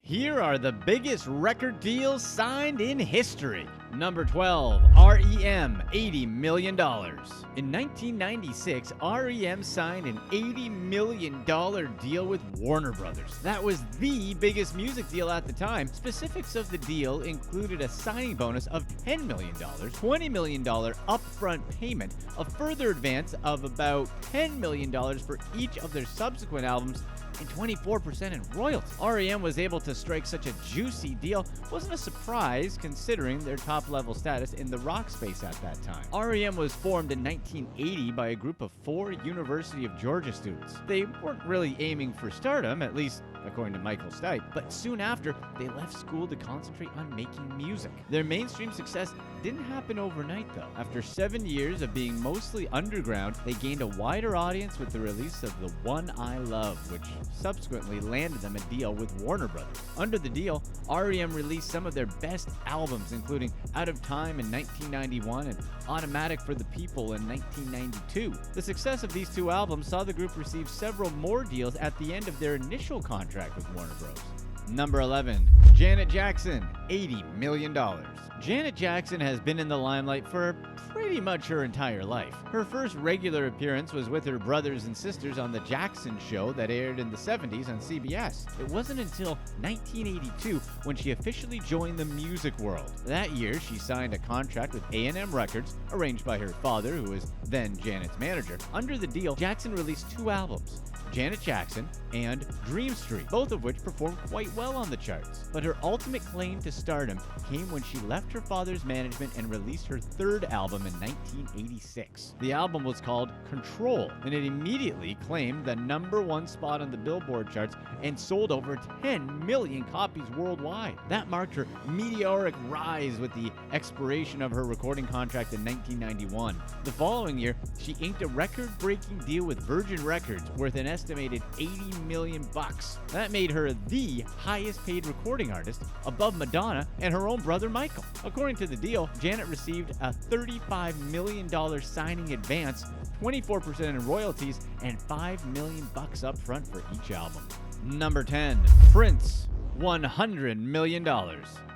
Here are the biggest record deals signed in history. Number 12, REM, $80 million. In 1996, REM signed an $80 million deal with Warner Brothers. That was the biggest music deal at the time. Specifics of the deal included a signing bonus of $10 million, $20 million upfront payment, a further advance of about $10 million for each of their subsequent albums, and 24% in royalties. REM was able to strike such a juicy deal. Wasn't a surprise considering their top-level status in the rock space at that time. REM was formed in 1980 by a group of 4 University of Georgia students. They weren't really aiming for stardom, at least according to Michael Stipe, but soon after, they left school to concentrate on making music. Their mainstream success didn't happen overnight, though. After 7 years of being mostly underground, they gained a wider audience with the release of The One I Love, which subsequently landed them a deal with Warner Brothers. Under the deal, REM released some of their best albums, including Out of Time in 1991 and Automatic for the People in 1992. The success of these 2 albums saw the group receive several more deals at the end of their initial contract with Warner Bros. Number 11, Janet Jackson, $80 million. Janet Jackson has been in the limelight for pretty much her entire life. Her first regular appearance was with her brothers and sisters on The Jackson Show that aired in the 70s on CBS. It wasn't until 1982 when she officially joined the music world. That year, she signed a contract with A&M Records, arranged by her father, who was then Janet's manager. Under the deal, Jackson released 2 albums, Janet Jackson and Dream Street, both of which performed quite well on the charts. But her ultimate claim to stardom came when she left her father's management and released her 3rd album in 1986. The album was called Control, and it immediately claimed the #1 spot on the Billboard charts and sold over 10 million copies worldwide. That marked her meteoric rise with the expiration of her recording contract in 1991. The following year, she inked a record-breaking deal with Virgin Records worth an estimated $80 million. That made her the highest-paid recording artist, above Madonna and her own brother Michael. According to the deal, Janet received a $35 million signing advance, 24% in royalties, and $5 million up front for each album. Number 10, Prince, $100 million.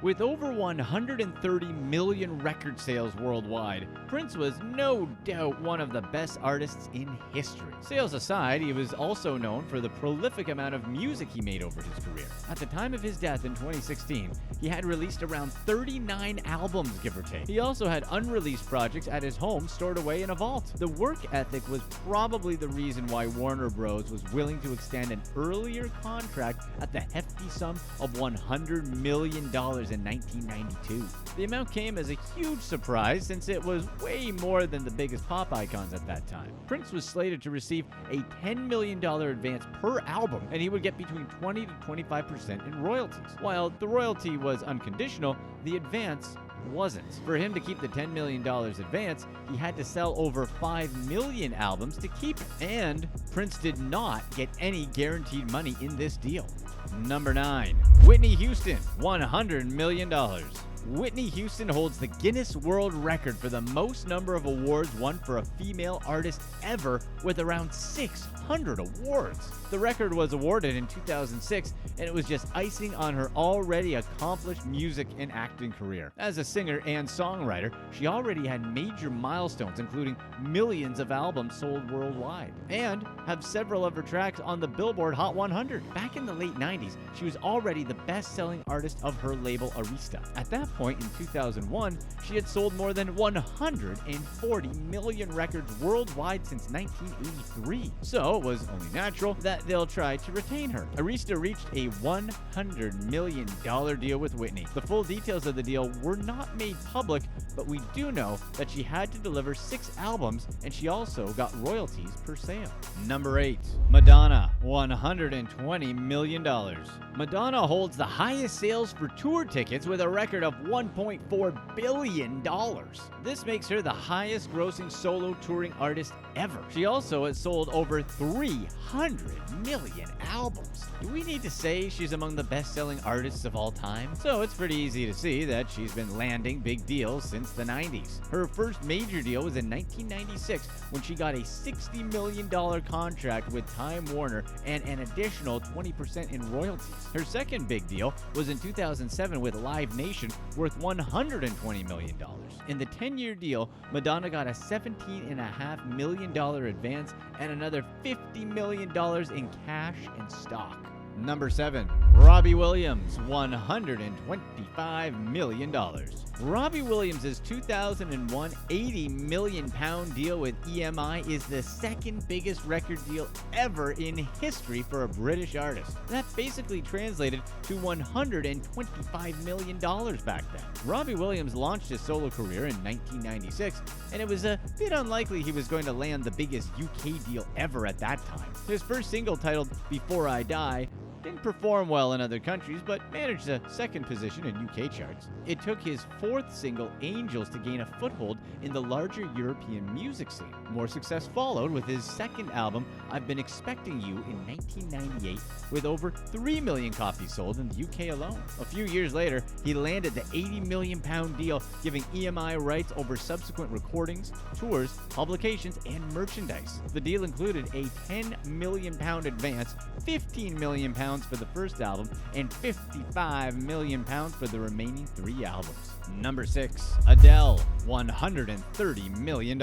With over 130 million record sales worldwide, Prince was no doubt one of the best artists in history. Sales aside, he was also known for the prolific amount of music he made over his career. At the time of his death in 2016, he had released around 39 albums, give or take. He also had unreleased projects at his home stored away in a vault. The work ethic was probably the reason why Warner Bros. Was willing to extend an earlier contract at the hefty sum of $100 million in 1992. The amount came as a huge surprise since it was way more than the biggest pop icons at that time. Prince was slated to receive a $10 million advance per album, and he would get between 20 to 25% in royalties. While the royalty was unconditional, the advance wasn't. For him to keep the $10 million advance, he had to sell over 5 million albums to keep it. And Prince did not get any guaranteed money in this deal. Number 9, Whitney Houston, $100 million. Whitney Houston holds the Guinness World Record for the most number of awards won for a female artist ever, with around 600 awards. The record was awarded in 2006, and it was just icing on her already accomplished music and acting career. As a singer and songwriter, she already had major milestones, including millions of albums sold worldwide, and have several of her tracks on the Billboard Hot 100. Back in the late 90s, she was already the best-selling artist of her label Arista. At that point in 2001, she had sold more than 140 million records worldwide since 1983. So it was only natural that they'll try to retain her. Arista reached a $100 million deal with Whitney. The full details of the deal were not made public, but we do know that she had to deliver 6 albums, and she also got royalties per sale. Number 8, Madonna, $120 million. Madonna holds the highest sales for tour tickets with a record of $1.4 billion. This makes her the highest grossing solo touring artist ever. She also has sold over 300 million albums. Do we need to say she's among the best-selling artists of all time? So it's pretty easy to see that she's been landing big deals since the 90s. Her first major deal was in 1996 when she got a $60 million contract with Time Warner and an additional 20% in royalties. Her second big deal was in 2007 with Live Nation, worth $120 million. In the 10-year deal, Madonna got a $17.5 million advance and another $50 million in cash and stock. Number 7. Robbie Williams, $125 million. Robbie Williams' 2001 $80 million deal with EMI is the second biggest record deal ever in history for a British artist. That basically translated to $125 million back then. Robbie Williams launched his solo career in 1996, and it was a bit unlikely he was going to land the biggest UK deal ever at that time. His first single, titled Before I Die, didn't perform well in other countries, but managed a second position in UK charts. It took his fourth single, Angels, to gain a foothold in the larger European music scene. More success followed with his second album, I've Been Expecting You, in 1998, with over 3 million copies sold in the UK alone. A few years later, he landed the £80 million deal, giving EMI rights over subsequent recordings, tours, publications, and merchandise. The deal included a £10 million advance, £15 million for the first album, and $55 million for the remaining 3 albums. Number 6. Adele, $130 million.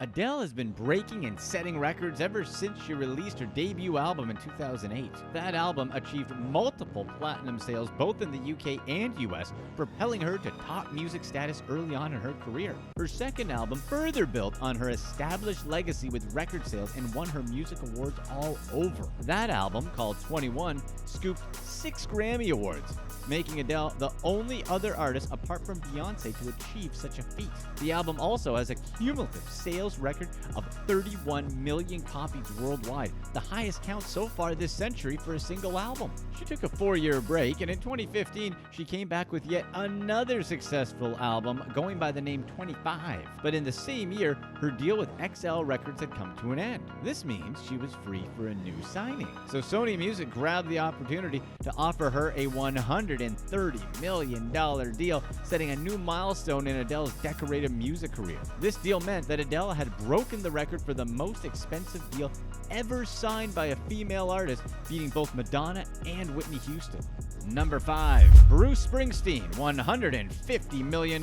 Adele has been breaking and setting records ever since she released her debut album in 2008. That album achieved multiple platinum sales both in the UK and US, propelling her to top music status early on in her career. Her second album further built on her established legacy with record sales and won her music awards all over. That album, called 21, scooped 6 Grammy Awards, making Adele the only other artist apart from Beyonce to achieve such a feat. The album also has a cumulative sales record of 31 million copies worldwide, the highest count so far this century for a single album. She took a 4-year break, and in 2015, she came back with yet another successful album going by the name 25. But in the same year, her deal with XL Records had come to an end. This means she was free for a new signing. So Sony Music grabbed the opportunity to offer her a $130 million deal, setting a new milestone in Adele's decorated music career. This deal meant that Adele had broken the record for the most expensive deal ever signed by a female artist, beating both Madonna and Whitney Houston. Number 5. Bruce Springsteen, $150 million.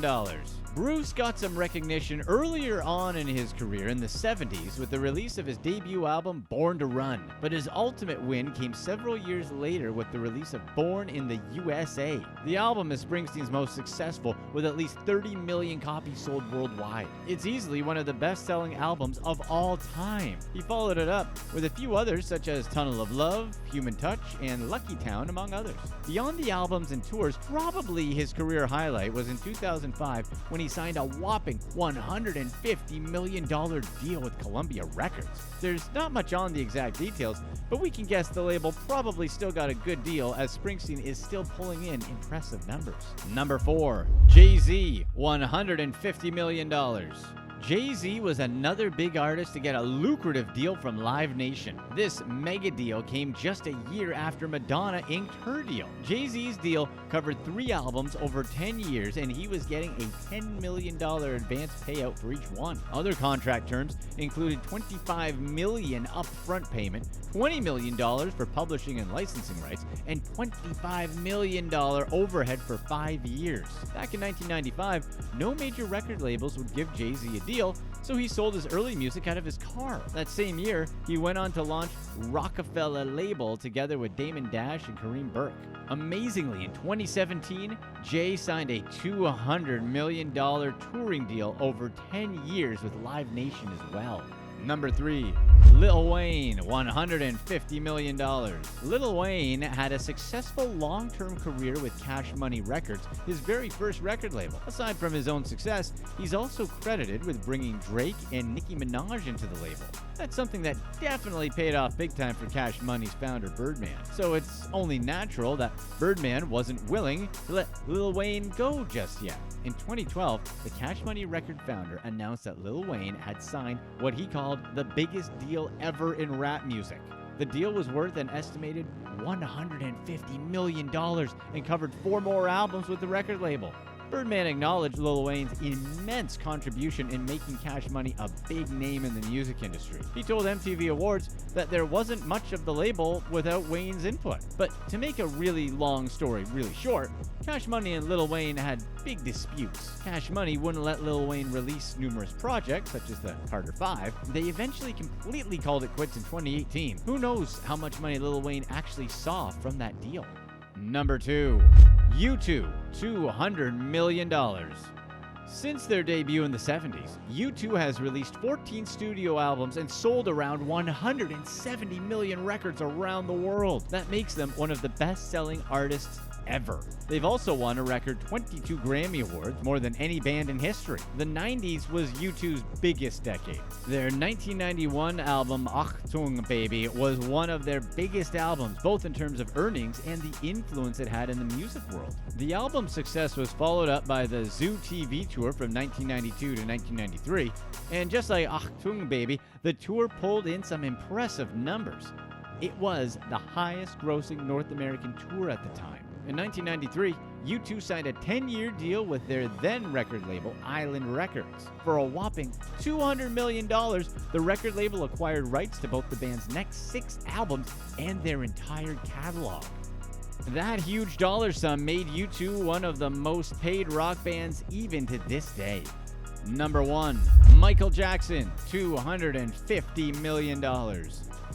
Bruce got some recognition earlier on in his career in the 70s with the release of his debut album, Born to Run. But his ultimate win came several years later with the release of Born in the USA. The album is Springsteen's most successful, with at least 30 million copies sold worldwide. It's easily one of the best-selling albums of all time. He followed it up with a few others such as Tunnel of Love, Human Touch, and Lucky Town, among others. Beyond the albums and tours, probably his career highlight was in 2005 when he signed a whopping $150 million deal with Columbia Records. There's not much on the exact details, but we can guess the label probably still got a good deal, as Springsteen is still pulling in impressive numbers. Number 4. Jay-Z, $150 million. Jay-Z was another big artist to get a lucrative deal from Live Nation. This mega deal came just a year after Madonna inked her deal. Jay-Z's deal covered 3 albums over 10 years, and he was getting a $10 million advance payout for each one. Other contract terms included $25 million upfront payment, $20 million for publishing and licensing rights, and $25 million overhead for 5 years. Back in 1995, no major record labels would give Jay-Z a deal, so he sold his early music out of his car. That same year, he went on to launch Rockefeller Label together with Damon Dash and Kareem Burke. Amazingly, in 2017, Jay signed a $200 million touring deal over 10 years with Live Nation as well. Number 3. Lil Wayne, $150 million. Lil Wayne had a successful long-term career with Cash Money Records, his very first record label. Aside from his own success, he's also credited with bringing Drake and Nicki Minaj into the label. That's something that definitely paid off big time for Cash Money's founder, Birdman. So it's only natural that Birdman wasn't willing to let Lil Wayne go just yet. In 2012, the Cash Money record founder announced that Lil Wayne had signed what he called the biggest deal ever in rap music. The deal was worth an estimated $150 million and covered 4 more albums with the record label. Birdman acknowledged Lil Wayne's immense contribution in making Cash Money a big name in the music industry. He told MTV Awards that there wasn't much of the label without Wayne's input. But to make a really long story really short, Cash Money and Lil Wayne had big disputes. Cash Money wouldn't let Lil Wayne release numerous projects, such as the Carter 5. They eventually completely called it quits in 2018. Who knows how much money Lil Wayne actually saw from that deal? Number 2. U2, $200 million. Since their debut in the 70s, U2 has released 14 studio albums and sold around 170 million records around the world. That makes them one of the best-selling artists ever. They've also won a record 22 Grammy Awards, more than any band in history. The 90s was U2's biggest decade. Their 1991 album Achtung Baby was one of their biggest albums, both in terms of earnings and the influence it had in the music world. The album's success was followed up by the Zoo TV tour from 1992 to 1993, and just like Achtung Baby, the tour pulled in some impressive numbers. It was the highest grossing North American tour at the time. In 1993, U2 signed a 10-year deal with their then record label, Island Records. For a whopping $200 million, the record label acquired rights to both the band's next 6 albums and their entire catalog. That huge dollar sum made U2 one of the most paid rock bands even to this day. Number 1. Michael Jackson, $250 million.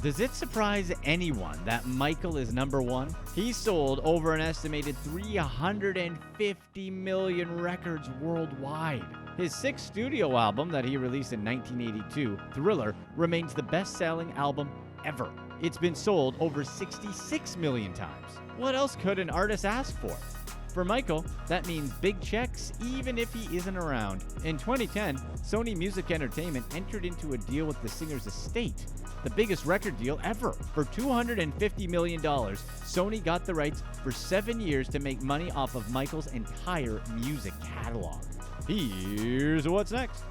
Does it surprise anyone that Michael is number 1? He sold over an estimated 350 million records worldwide. His 6th studio album that he released in 1982, Thriller, remains the best-selling album ever. It's been sold over 66 million times. What else could an artist ask for? For Michael, that means big checks even if he isn't around. In 2010, Sony Music Entertainment entered into a deal with the singer's estate, the biggest record deal ever. For $250 million, Sony got the rights for 7 years to make money off of Michael's entire music catalog. Here's what's next.